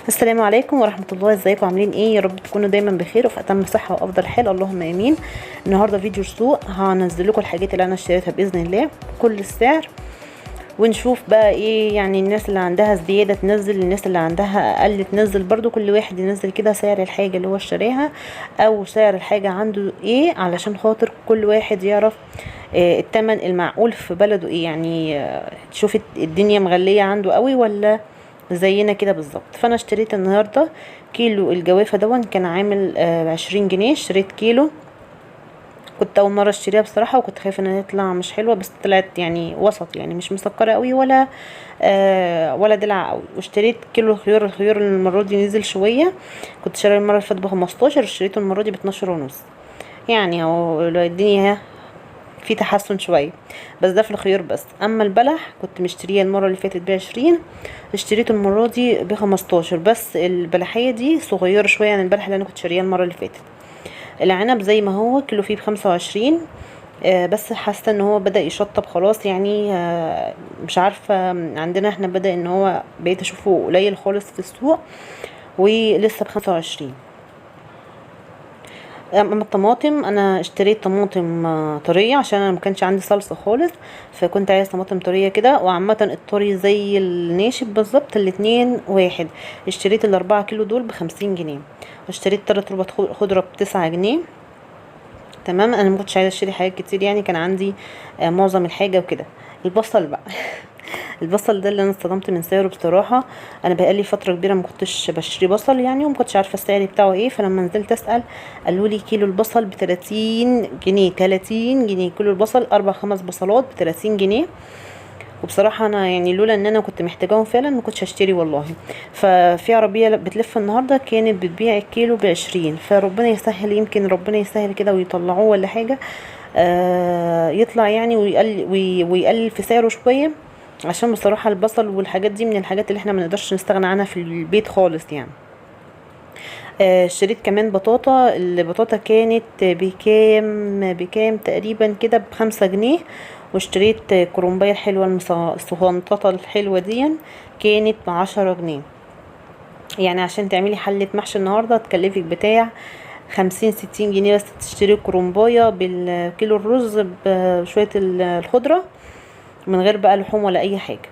السلام عليكم ورحمة الله. ازيكم عاملين ايه؟ يا رب تكونوا دايما بخير وفي اتم صحة وافضل حال، اللهم امين. النهاردة فيديو رسوق، هنزل لكم الحاجات اللي انا اشتريتها باذن الله كل السعر، ونشوف بقى ايه يعني الناس اللي عندها زيادة تنزل، الناس اللي عندها اقل تنزل، برضو كل واحد ينزل كده سعر الحاجة اللي هو اشتراها او سعر الحاجة عنده ايه، علشان خاطر كل واحد يعرف التمن المعقول في بلده ايه. يعني تشوف الدنيا مغلية عنده قوي ولا زينا كده بالظبط. فانا اشتريت النهارده كيلو الجوافه دون، كان عامل 20 جنيه. اشتريت كيلو، كنت اول مره اشتريها بصراحه، وكنت خايفه انها تطلع مش حلوه، بس طلعت يعني وسط، يعني مش مسكره قوي ولا دلع قوي. واشتريت كيلو الخيار. الخيار المره دي نزل شويه، كنت شاريه المره اللي فاتت ب15، اشتريته المره دي ب12 ونص. يعني اهو الدنيا في تحسن شويه، بس ده في الخيار بس. اما البلح كنت مشتريه المره اللي فاتت ب20، اشتريته المره دي ب15، بس البلحيه دي صغيره شويه عن البلح اللي انا كنت شاريه المره اللي فاتت. العنب زي ما هو كيلو فيه ب25. بس حاسه ان هو بدا يشطب خلاص، يعني مش عارفه، عندنا احنا بدا ان هو بقيت اشوفه قليل خالص في السوق، ولسه ب25. اما الطماطم، انا اشتريت طماطم طريه عشان انا ما كانش عندي صلصه خالص، فكنت عايز طماطم طريه كده. وعامه الطري زي الناشف بالظبط، الاتنين واحد. اشتريت ال4 كيلو دول ب50 جنيه، واشتريت 3 ربط خضره ب9 جنيه. تمام. انا ما كنتش عايزه اشتري حاجات كتير، يعني كان عندي معظم الحاجه وكده. البصل بقى البصل ده اللي انا اتصدمت من سعره بصراحه. انا بقالي فتره كبيره ما كنتش بشتري بصل يعني، وما كنتش عارفه السعر بتاعه ايه. فلما نزلت اسال قالوا لي كيلو البصل ب30 جنيه. 30 جنيه كيلو البصل، 4 5 بصلات ب30 جنيه. وبصراحه انا يعني لولا ان انا كنت محتاجاهم فعلا ما كنتش هشتري والله. ففي عربيه بتلف النهارده كانت بتبيع الكيلو ب20، فربنا يسهل، يمكن ربنا يسهل كده ويطلعوه ولا حاجه. يطلع يعني ويقلل في سعره شويه، عشان بصراحة البصل والحاجات دي من الحاجات اللي احنا ما نقدرش نستغنى عنها في البيت خالص يعني. اشتريت كمان بطاطا. البطاطا كانت بكام تقريبا كده ب5 جنيه. واشتريت كرومباية الحلوة الصغنططة الحلوة دي، كانت ب10 جنيه. يعني عشان تعملي حلة محشي النهاردة تكلفك بتاع 50 60 جنيه بس، تشتري كرومباية بالكيلو الرز بشوية الخضرة، من غير بقى لحوم ولا اي حاجة.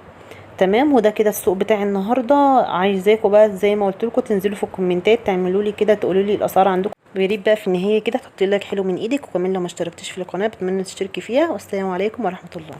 تمام. وده كده السوق بتاع النهارده. عايزاكم بقى زي ما قلت لكم تنزلوا في الكومنتات تعملوا لي كده، تقولوا لي الاسعار عندكم. يا ريت بقى في النهايه كده تحطي لك حلو من ايدك، وكمان لو ما اشتركتيش في القناه بتمنى تشتركي فيها. والسلام عليكم ورحمه الله.